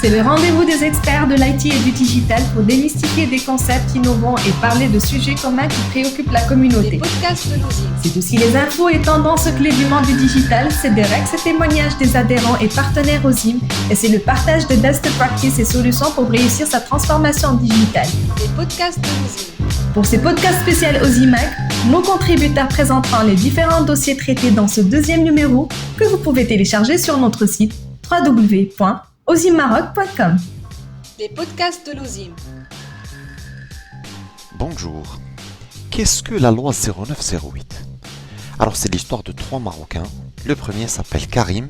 C'est le rendez-vous des experts de l'IT et du digital pour démystifier des concepts innovants et parler de sujets communs qui préoccupent la communauté. Les podcasts de l'OSIM. C'est aussi les infos et tendances clés du monde du digital, c'est des règles et témoignages des adhérents et partenaires OSIM, et c'est le partage de best practices et solutions pour réussir sa transformation digitale. Les podcasts de l'OSIM. Pour ces podcasts spéciaux OSIMAC, nos contributeurs présenteront les différents dossiers traités dans ce deuxième numéro que vous pouvez télécharger sur notre site www.osimmaroc.com. Les podcasts de l'OSIM. Bonjour. Qu'est-ce que la loi 0908 ? Alors c'est l'histoire de 3 Marocains. Le premier s'appelle Karim.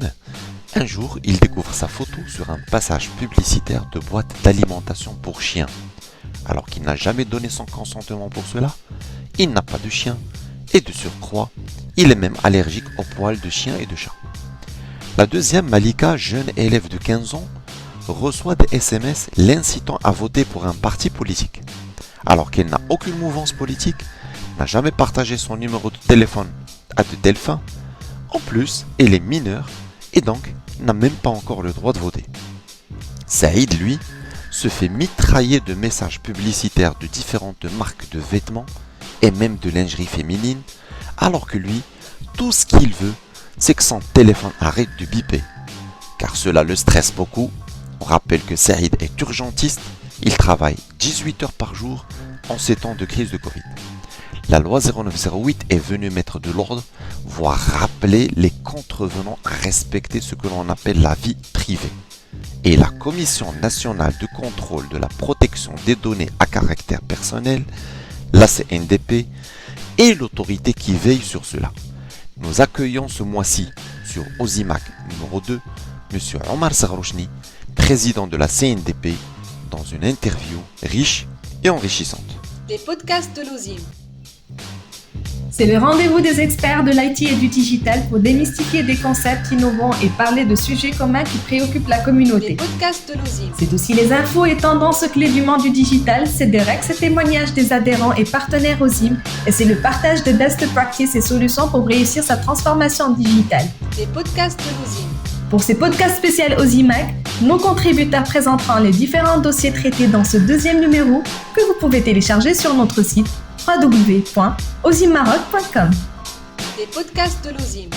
Un jour, il découvre sa photo sur un passage publicitaire de boîte d'alimentation pour chiens. Alors qu'il n'a jamais donné son consentement pour cela, il n'a pas de chien. Et de surcroît, il est même allergique aux poils de chien et de chat. La deuxième, Malika, jeune élève de 15 ans, reçoit des SMS l'incitant à voter pour un parti politique. Alors qu'elle n'a aucune mouvance politique, n'a jamais partagé son numéro de téléphone à de telles fins. En plus, elle est mineure et donc n'a même pas encore le droit de voter. Saïd, lui, se fait mitrailler de messages publicitaires de différentes marques de vêtements et même de lingerie féminine, alors que lui, tout ce qu'il veut, c'est que son téléphone arrête de biper. Car cela le stresse beaucoup. On rappelle que Saïd est urgentiste, il travaille 18 heures par jour en ces temps de crise de Covid. La loi 0908 est venue mettre de l'ordre, voire rappeler les contrevenants à respecter ce que l'on appelle la vie privée. Et la Commission nationale de contrôle de la protection des données à caractère personnel, la CNDP, est l'autorité qui veille sur cela. Nous accueillons ce mois-ci sur OSIMAC numéro 2, M. Omar Zaghrouchni, président de la CNDP, dans une interview riche et enrichissante. Les podcasts de l'OSIM. C'est le rendez-vous des experts de l'IT et du digital pour démystifier des concepts innovants et parler de sujets communs qui préoccupent la communauté. Les podcasts de l'OSIM. C'est aussi les infos et tendances clés du monde du digital, c'est des règles et témoignages des adhérents et partenaires OSIM, et c'est le partage de best practices et solutions pour réussir sa transformation digitale. Les podcasts de l'OSIM. Pour ces podcasts spéciaux OSIMAC, nos contributeurs présenteront les différents dossiers traités dans ce deuxième numéro que vous pouvez télécharger sur notre site www.osimmaroc.com. Les podcasts de l'OSIM.